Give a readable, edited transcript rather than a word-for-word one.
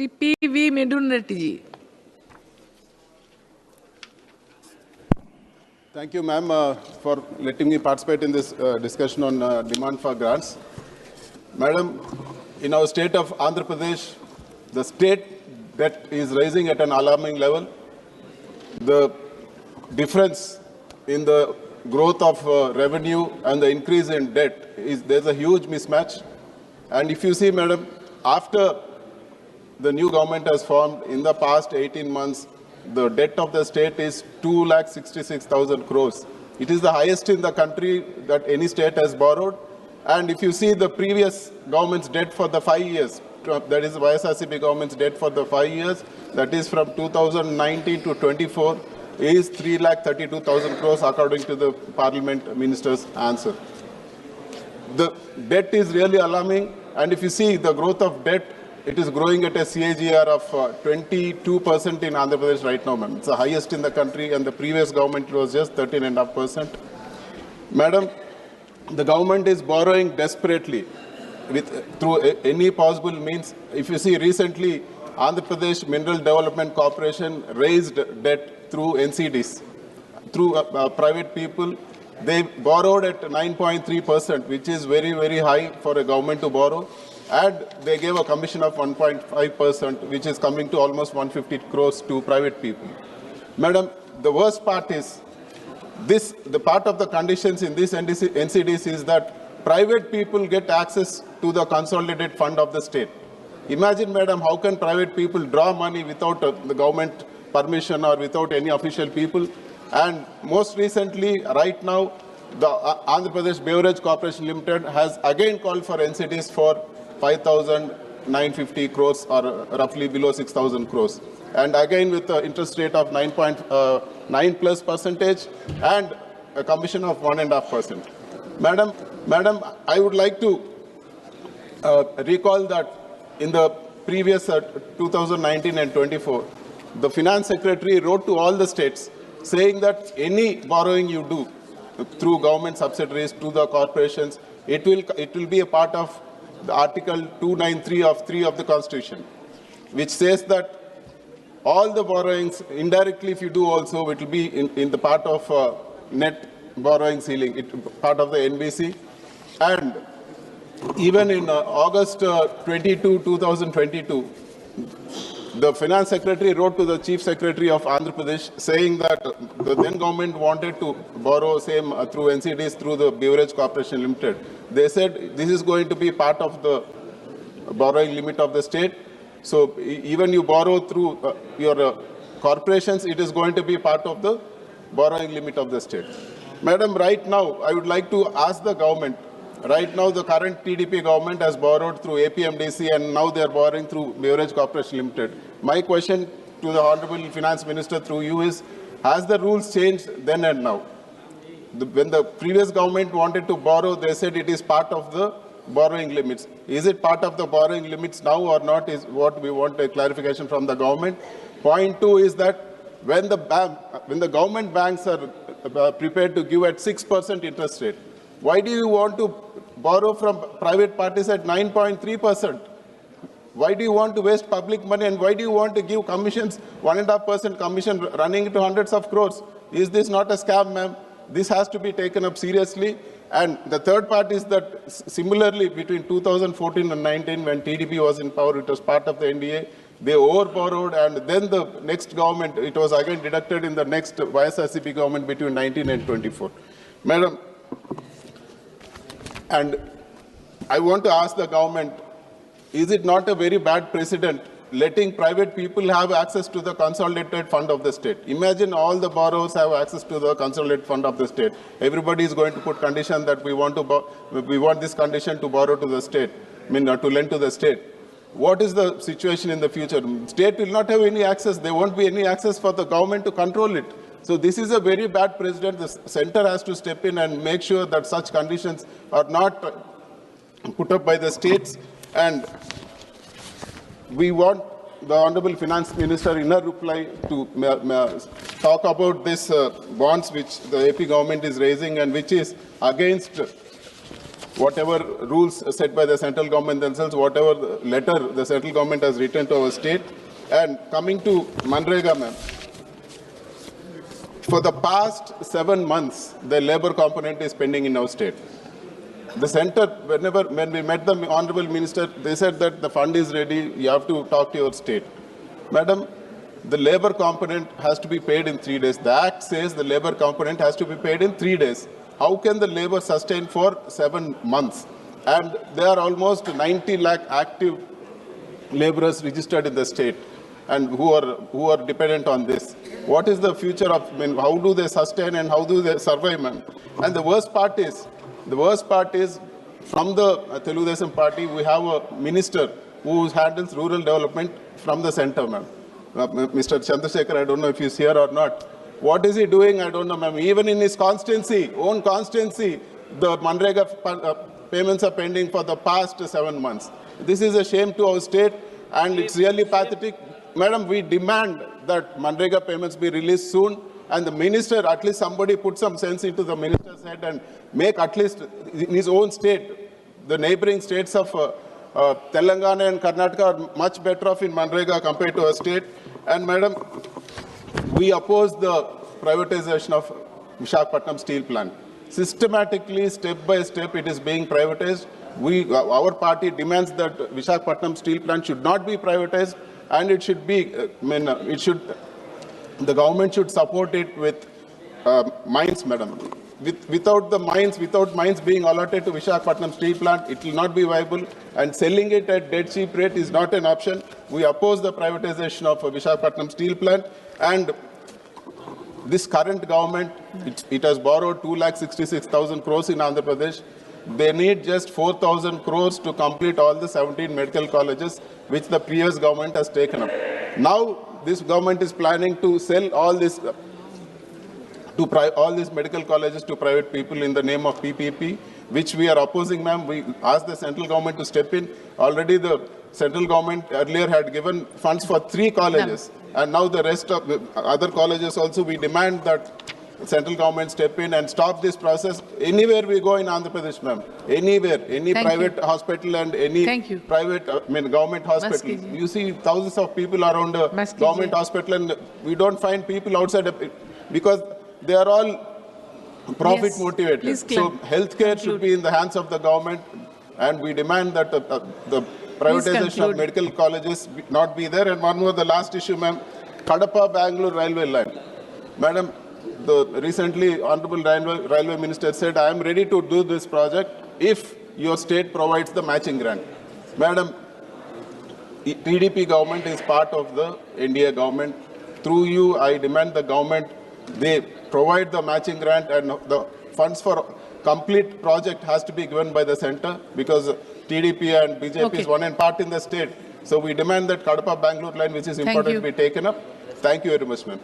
Shri P.V. Mithun Reddy. Thank you, ma'am, for letting me participate in this discussion on demand for grants. Madam, in our state of Andhra Pradesh, the state debt is rising at an alarming level. The difference in the growth of revenue and the increase in debt there's a huge mismatch. And if you see, madam, after the new government has formed in the past 18 months, the debt of the state is 2,66,000 crores. It is the highest in the country that any state has borrowed. And if you see the previous government's debt for the 5 years, that is YCP government's debt for the 5 years, that is from 2019 to 24, is 3,32,000 crores according to the Parliament Minister's answer. The debt is really alarming, and if you see the growth of debt, it is growing at a CAGR of 22% in Andhra Pradesh right now, ma'am. It's the highest in the country, and the previous government was just 13.5%. Madam, the government is borrowing desperately through any possible means. If you see recently, Andhra Pradesh Mineral Development Corporation raised debt through NCDs, through private people. They borrowed at 9.3%, which is very, very high for a government to borrow. And they gave a commission of 1.5%, which is coming to almost 150 crores to private people. Madam, the worst part is the part of the conditions in this NCDs is that private people get access to the consolidated fund of the state. Imagine, madam, how can private people draw money without the government permission or without any official people? And most recently, right now, the Andhra Pradesh Beverage Corporation Limited has again called for NCDs for 5,950 crores, or roughly below 6,000 crores. And again with the interest rate of 9.9+% and a commission of 1.5%. Madam, I would like to recall that in the previous 2019 and 24, the Finance Secretary wrote to all the states saying that any borrowing you do through government subsidiaries to the corporations, it will be a part of the Article 293 of 3 of the Constitution, which says that all the borrowings, indirectly if you do also, it will be in the part of net borrowing ceiling, part of the NBC. And even in August 22, 2022, the Finance Secretary wrote to the Chief Secretary of Andhra Pradesh saying that the then government wanted to borrow same through NCDs through the Beverage Corporation Limited. They said this is going to be part of the borrowing limit of the state. So even you borrow through your corporations, it is going to be part of the borrowing limit of the state. Madam, right now, I would like to ask the government. Right now, the current TDP government has borrowed through APMDC, and now they are borrowing through Beverage Corporation Limited. My question to the Honorable Finance Minister through you is, has the rules changed then and now? When the previous government wanted to borrow, they said it is part of the borrowing limits. Is it part of the borrowing limits now or not is what we want a clarification from the government. Point 2 is that when the government banks are prepared to give at 6% interest rate, why do you want to borrow from private parties at 9.3%? Why do you want to waste public money, and why do you want to give commissions, 1.5% commission running into hundreds of crores? Is this not a scam, ma'am? This has to be taken up seriously. And the third part is that similarly between 2014 and 19, when TDP was in power, it was part of the NDA, they overborrowed, and then the next government, it was again deducted in the next YCP government between 19 and 24. Madam, and I want to ask the government, is it not a very bad precedent letting private people have access to the consolidated fund of the state? Imagine all the borrowers have access to the consolidated fund of the state. Everybody is going to put condition that we want this condition to borrow to the state, to lend to the state. What is the situation in the future? State will not have any access. There won't be any access for the government to control it. So this is a very bad precedent. The center has to step in and make sure that such conditions are not put up by the states. And we want the Honorable Finance Minister in her reply to talk about this bonds which the AP government is raising and which is against whatever rules set by the central government themselves, whatever letter the central government has written to our state. And coming to Manrega, ma'am, for the past 7 months, the labor component is pending in our state. The center, when we met the honorable minister, they said that the fund is ready, you have to talk to your state. Madam, the labor component has to be paid in 3 days. The Act says the labor component has to be paid in 3 days. How can the labor sustain for 7 months? And there are almost 90 lakh active laborers registered in the state and who are dependent on this. What is the future of, how do they sustain and how do they survive, man? And the worst part is, from the Telugudesam party, we have a minister who handles rural development from the center, ma'am. Mr. Chandrasekhar, I don't know if he's here or not. What is he doing? I don't know, ma'am. Even in his own constituency, the Manrega payments are pending for the past 7 months. This is a shame to our state, and it's really pathetic. Madam, we demand that Manrega payments be released soon, and the minister, at least somebody put some sense into the minister's head and make at least in his own state, the neighboring states of Telangana and Karnataka are much better off in Manrega compared to our state. And Madam, we oppose the privatization of Visakhapatnam steel plant. Systematically, step by step, it is being privatized. Our party demands that Visakhapatnam steel plant should not be privatized, and it should be, the government should support it with mines, madam. Without mines being allotted to Visakhapatnam steel plant, it will not be viable, and selling it at dead cheap rate is not an option. We oppose the privatization of Visakhapatnam steel plant, and this current government, it has borrowed 2,66,000 crores in Andhra Pradesh. They need just 4,000 crores to complete all the 17 medical colleges, which the previous government has taken up. Now, this government is planning to sell all these medical colleges to private people in the name of PPP, which we are opposing, ma'am. We asked the central government to step in. Already the central government earlier had given funds for 3 colleges, and now the rest of the other colleges also. We demand that central government step in and stop this process. Anywhere we go in Andhra Pradesh, ma'am, anywhere, any private hospital and any private, government hospital, you see thousands of people around a government hospital, and we don't find people outside because they are all profit motivated. So healthcare should be in the hands of the government, and we demand that the privatization of medical colleges not be there. And one more, the last issue, ma'am, Kadapa Bangalore railway line. Madam, the recently Honorable Railway Minister said, I am ready to do this project if your state provides the matching grant. Madam, TDP government is part of the NDA government. Through you, I demand the government, they provide the matching grant, and the funds for complete project has to be given by the center, because TDP and BJP is one and part in the state. So we demand that Kadapa Bangalore line, which is important, to be taken up. Thank you very much, ma'am.